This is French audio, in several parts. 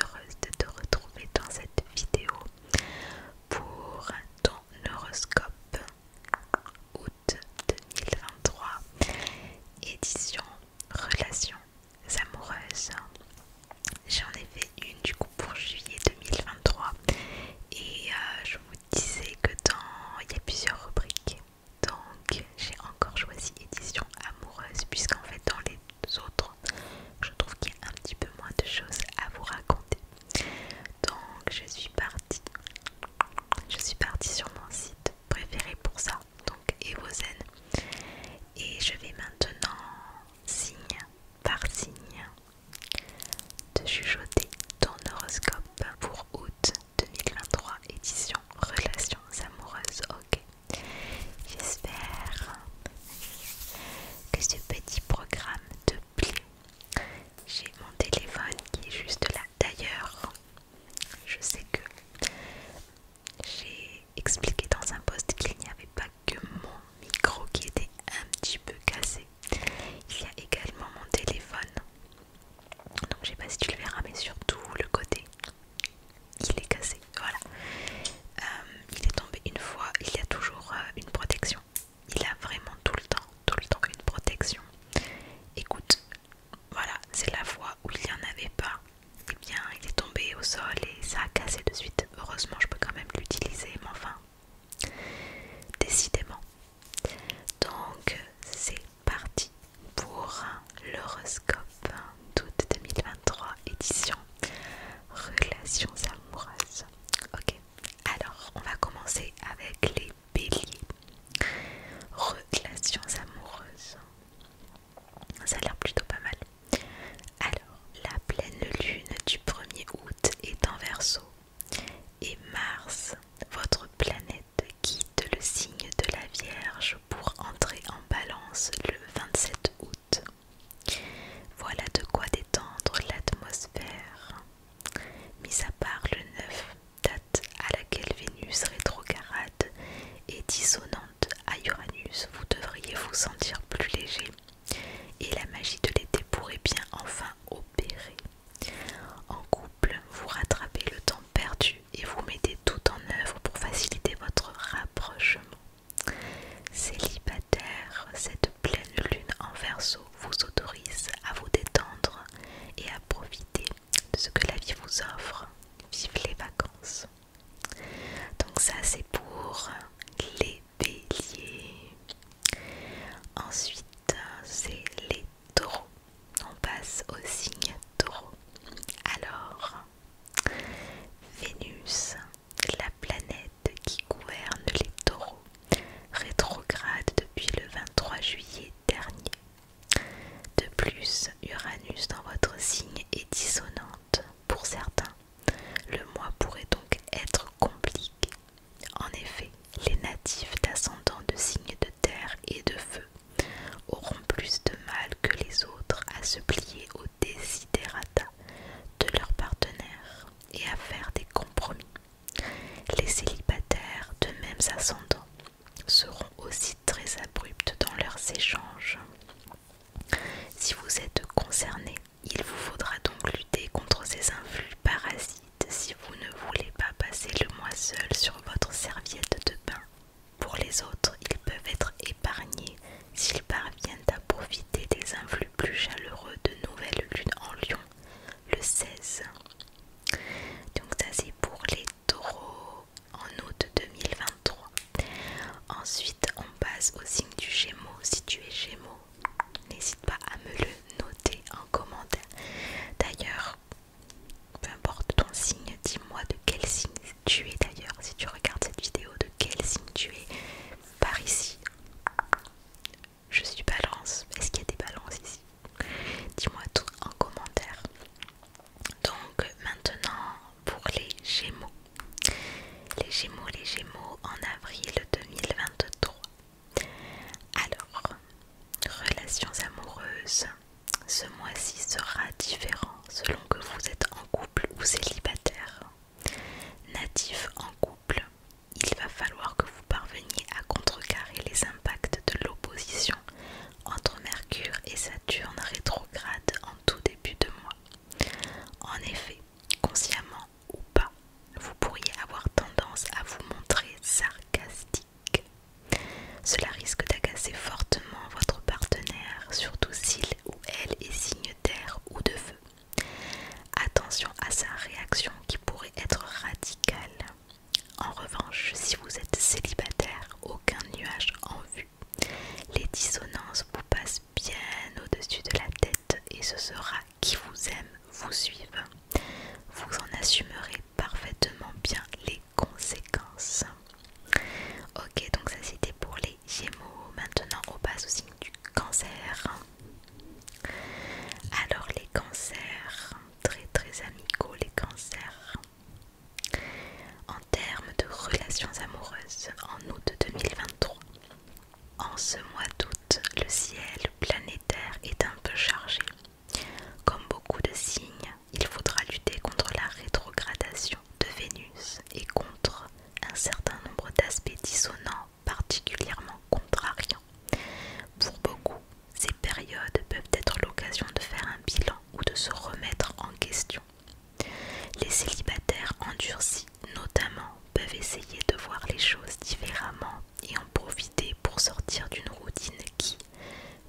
heureuse de te retrouver dans cette vidéo pour ton horoscope août 2023, édition relations amoureuses. J'en ai fait une du coup pour juillet 2023 et je vous disais que il y a plusieurs rubriques, donc j'ai encore choisi édition amoureuse puisqu'en fait dans les autres je trouve qu'il y a un petit peu moins de choses à vous raconter. Donc je suis partie sur mon site préféré pour ça, donc Evozen, et je vais maintenant signe par signe te chuchoter ton horoscope pour août 2023 édition relations amoureuses. Ok, j'espère que ce petit programme te plaît. J'ai mon téléphone qui est juste là. D'ailleurs, je sais que j'ai expliqué dans un post qu'il n'y avait pas que mon micro qui était un petit peu cassé. Il y a également mon téléphone. Donc je sais pas si tu le verras, mais surtout le côté, il est cassé. Voilà. Il est tombé une fois. Il y a toujours une protection. Il a vraiment tout le temps une protection. Écoute, voilà, c'est la fois où il n'y en avait pas. Eh bien, il est tombé au sol et ça a cassé de suite. Heureusement, je peux quand même l'utiliser, mais enfin, décidément. Donc, c'est parti pour l'horoscope d'août 2023, édition relations amoureuses. Ok, alors on va commencer avec les béliers. Relations amoureuses. Ça a l'air plutôt pas mal. Alors, la pleine lune du 1er août est en Verseau et Mars, votre planète, quitte le signe de la Vierge pour entrer en Balance le 27 août. Voilà de quoi détendre l'atmosphère. Mis à part le 9, date à laquelle Vénus rétrograde est dissonante à Uranus, vous devriez vous sentir plus léger et la magie de l'été pourrait bien enfin opérer. En couple, vous rattrapez le temps perdu et vous mettez tout en œuvre pour faciliter votre rapprochement. Célibataire, cette pleine lune en Verseau vous autorise à vous détendre et à profiter de ce que la vie vous offre. Vive les vacances. Donc ça c'est pour les béliers. Ensuite c'est les taureaux. On passe au signe taureau. Alors, Vénus, la planète qui gouverne les taureaux, rétrograde depuis le 23 juillet dernier. De plus, Uranus dans votre signe est dissonante. Pour certains, le mois pourrait donc être compliqué. En effet, les natifs d'ascendant de signes de terre et de feu auront plus de mal que les autres à se plier aux desiderata de leur partenaire et à faire des compromis. Les célibataires de mêmes ascendants seront aussi très abrupts dans leurs échanges. Si vous êtes concerné, il vous faudra donc lutter contre ces influx parasites si vous ne voulez pas passer le mois seul sur votre serviette de bain. Pour les autres, ils peuvent être épargnés s'ils parviennent à profiter des influx plus chaleureux de nouvelle lune en Lion le 16. Donc ça assumerez parfaitement bien les conséquences. Ok, donc ça c'était pour les Gémeaux. Maintenant on passe au signe du Cancer. Alors les cancers, très amicaux les cancers. En termes de relations amoureuses, en août 2023, en ce mois d'août, le ciel planétaire est un peu chargé. Comme beaucoup de signes, il faudra lutter contre la rétrogradation de Vénus et contre un certain nombre d'aspects dissonants particulièrement contrariants. Pour beaucoup, ces périodes peuvent être l'occasion de faire un bilan ou de se remettre en question. Les célibataires endurcis, notamment, peuvent essayer de voir les choses différemment et en profiter pour sortir d'une routine qui,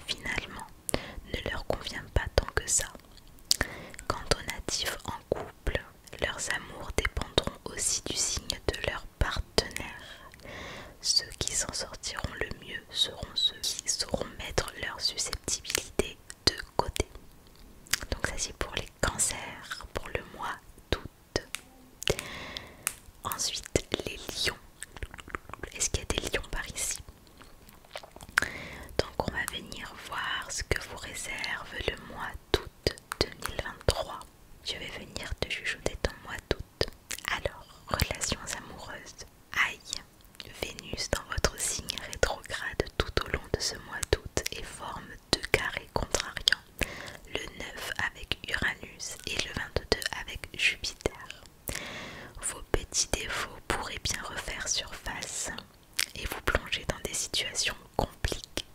finalement, ne leur convient pas tant que ça. Quant aux natifs en couple, leurs amours dépendront aussi du signe de leur partenaire. Ceux qui s'en sortiront le mieux seront ceux qui sauront mettre leur susceptibilité de côté. Donc ça c'est pour les cancers, pour le mois d'août. Ensuite les lions. Est-ce qu'il y a des lions par ici? Donc on va venir voir ce que vous réserve le mois d'août 2023. Je vais venir te chuchoter ton mois d'août. Alors, relations amoureuses. Aïe, Vénus dans votre signe rétrograde tout au long de ce mois d'août et forme deux carrés contrariants. Le 9 avec Uranus et le 22 avec Jupiter. Vos petits défauts pourraient bien refaire surface et vous plonger dans des situations compliquées.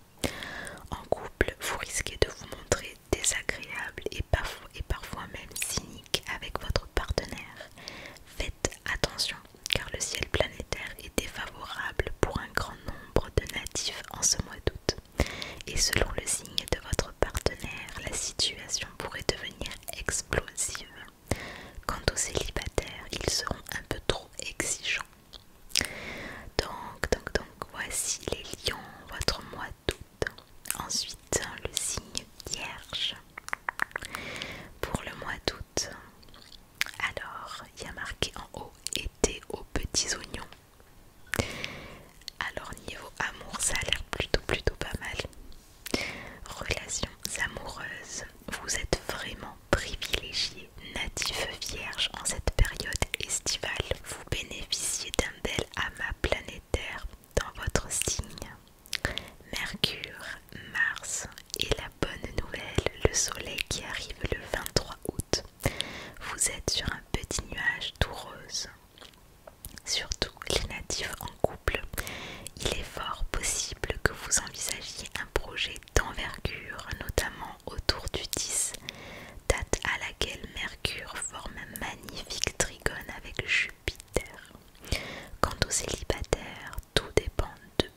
En couple, vous risquez de vous montrer désagréable et parfois même cynique avec votre partenaire. Faites attention car le ciel planétaire est défavorable pour un grand nombre de natifs en ce mois d'août. Et selon le signe de votre partenaire, la situation pourrait devenir explosive. Quant aux célibataires, ils seront un peu trop exigeants. Donc, voici les lions, votre mois d'août. Ensuite, le signe Vierge. Pour le mois d'août, alors, il y a marqué en haut été aux petits oignons. Alors, niveau amour, ça a l'air plutôt pas mal. Relations amoureuses, vous êtes vraiment privilégié, natif vierge en cette période estivale. Vous bénéficiez d'un bel amas planétaire dans votre signe. Mercure, Mars et la bonne nouvelle, le soleil qui arrive le 23 août. Vous êtes sur un petit nuage tout rose. Surtout les natifs en couple, il est fort possible que vous envisagiez un projet d'envergure, notamment autour du 10, date à laquelle Mercure forme un magnifique trigone avec Jupiter. Quant aux célibataires, tout dépend d'eux.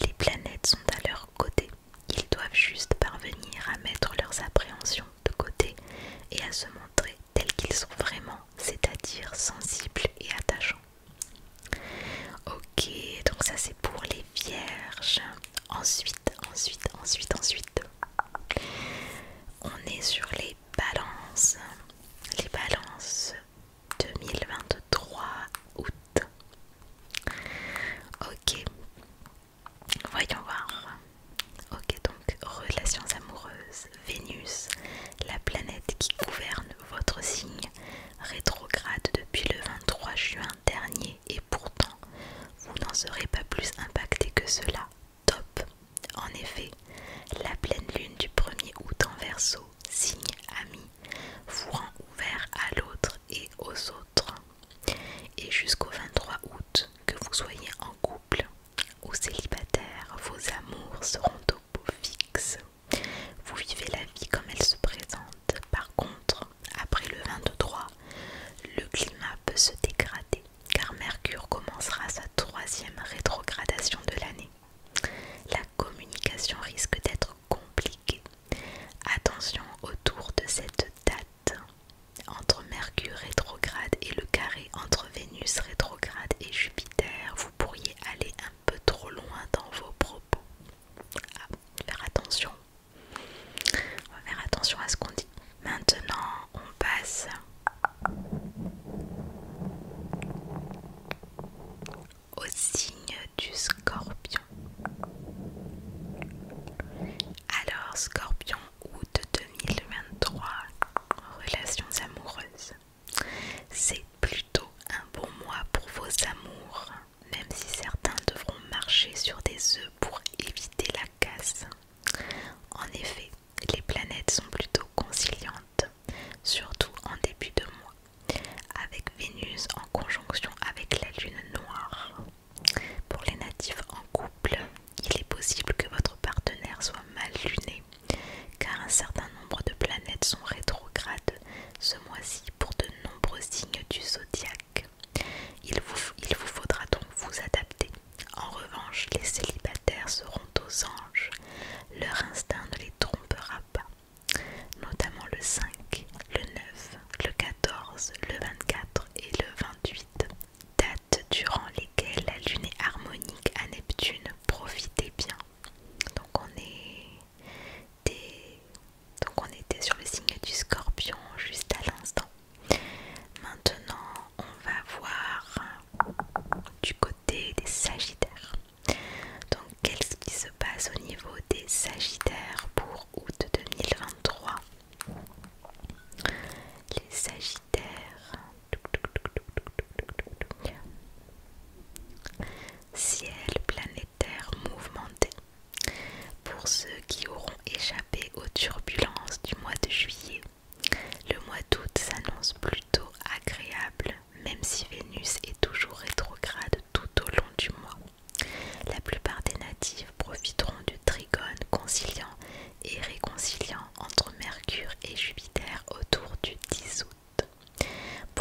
Les planètes sont à leur côté. Ils doivent juste parvenir à mettre leurs appréhensions de côté et à se montrer tels qu'ils sont vraiment, c'est-à-dire sensibles et attachants. Ok, donc ça c'est pour les vierges. Ensuite, on est sur les balances. Les balances 2023 août. Ok, voyons voir. Ok, donc relations amoureuses. Vénus, la planète qui gouverne votre signe, rétrograde depuis le 23 juin dernier et pourtant vous n'en serez pas plus impacté que cela. Top. En effet, la pleine lune du 1er août en Verseau, signe ami, vous rend ouvert à l'autre et aux autres. Et jusqu'au 23 août, que vous soyez en couple ou célibataire, vos amours seront au beau fixe. Vous vivez la vie comme elle se présente. Par contre, après le 23, le climat peut se dégrader car Mercure commencera sa 3e rétrogradation de l'année. La communication risque d'être compliquée. Attention autour de cette date. Entre Mercure rétrograde et le carré entre Vénus rétrograde et Jupiter, vous pourriez aller un peu trop loin dans vos propos. Faire attention. On va faire attention à ce qu'on dit. Maintenant, on passe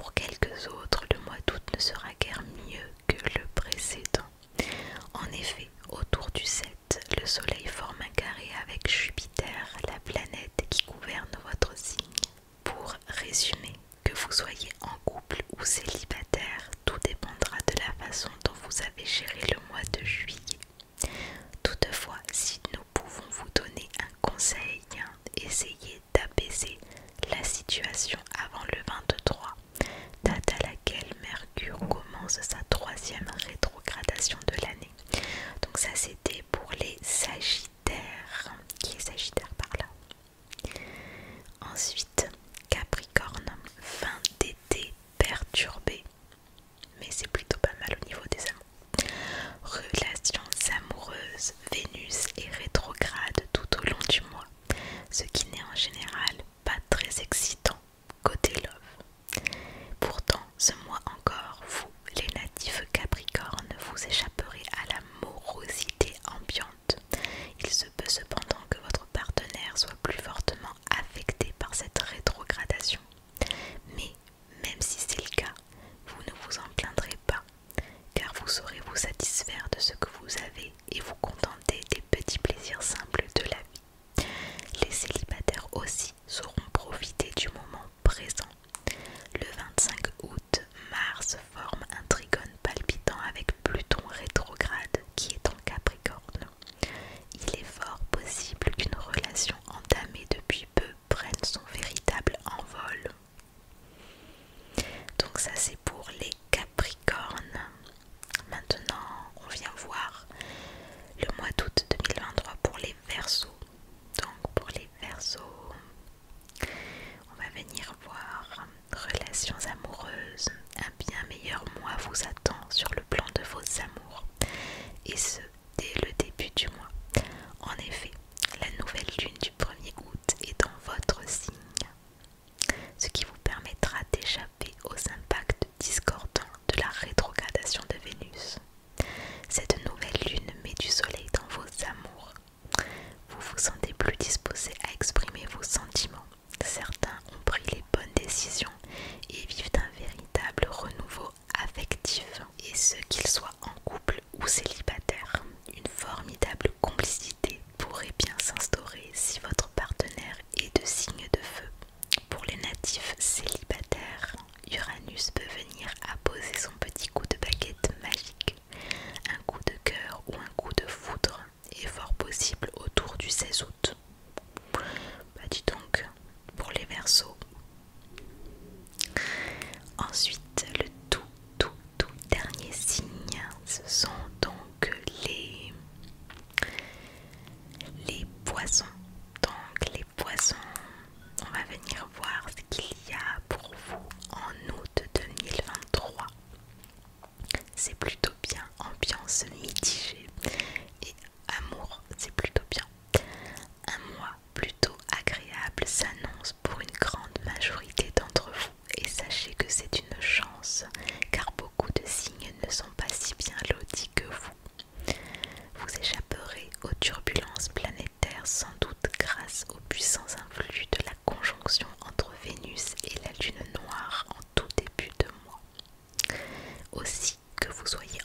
pour quelques autres, le mois d'août ne sera guère mieux que le précédent. En effet, autour du 7, le soleil forme un carré avec Jupiter, la planète qui gouverne votre signe. Pour résumer, que vous soyez en couple ou célibataire, tout dépendra de la façon dont vous avez géré le mois de juillet. Toutefois, si nous pouvons vous donner un conseil, essayez d'apaiser la situation avant le 23, date à laquelle Mercure commence sa 3e rétrogradation de l'année. Donc ça c'était pour les Sagittaires. Qui est Sagittaire par là? Ensuite, Capricorne, fin d'été perturbé, mais c'est plutôt pas mal au niveau des amours. Relations amoureuses, Vénus est rétrograde tout au long du mois, ce qui n'est en général pas très excitant côté love. Pourtant, ce mois encore, vous, les natifs Capricorne, vous échapperez à la morosité ambiante. Il se peut cependant que votre partenaire soit plus fortement affecté par cette rétrogradation. Mais même si c'est le cas, vous ne vous en plaindrez pas, car vous saurez vous satisfaire de ce que vous avez et vous contenter des petits plaisirs simples de la vie. Les célibataires aussi sauront profiter du moment présent. Le 25 août, Mars forme un trigone palpitant avec Pluton rétrograde qui est en Capricorne. Il est fort possible qu'une relation entamée depuis peu prenne son véritable envol. Donc ça c'est pour les Capricornes. Maintenant on vient voir le mois d'août 2023 pour les Verseaux. Donc pour les Verseaux, on va venir voir relations amoureuses. Un bien meilleur mois vous attend sur le plan de vos amours, et ce dès le début du mois. En effet, la nouvelle lune du 1er août est dans votre signe, ce qui vous permettra d'échapper aux impacts discordants de la rétrogradation de Vénus. Cette nouvelle lune met du soleil dans vos amours. Vous vous sentez plus disposé à exprimer vos sentiments. Certains ont pris les bonnes décisions et vivent un véritable renouveau affectif. Et ce qu'ils soient en couple ou célibataire, une formidable complicité pourrait bien s'instaurer si votre partenaire est de signe de feu. Pour les natifs célibataires, Uranus peut venir apposer son petit coup de baguette magique. Un coup de cœur ou un coup de foudre est fort possible autour du 16 août. Bah dis donc, pour les Verseaux. Ensuite, le tout dernier signe, ce sont donc les poissons. Donc les poissons, on va venir voir ce qu'il y a pour vous en août 2023. C'est plutôt bien, ambiance mitigée, et amour, c'est plutôt bien. Un mois plutôt agréable s'annonce pour une grande majorité d'entre vous, et sachez que c'est une chance, car beaucoup de signes ne sont pas si bien lotis que vous. Vous échapperez aux turbulences planétaires sans doute grâce aux puissants influx de la conjonction entre Vénus et la Lune noire en tout début de mois. Aussi, que vous soyez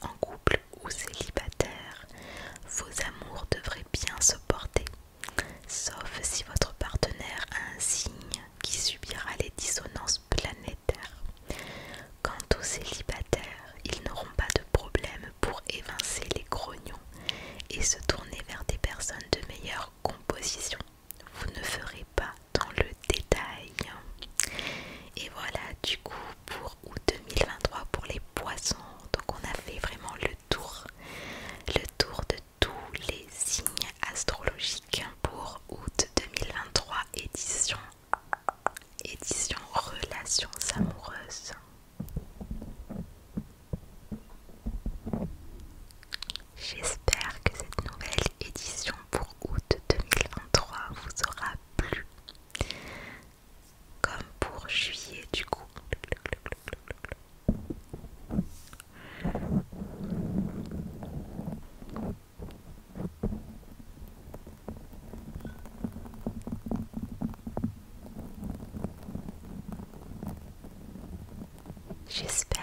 J'espère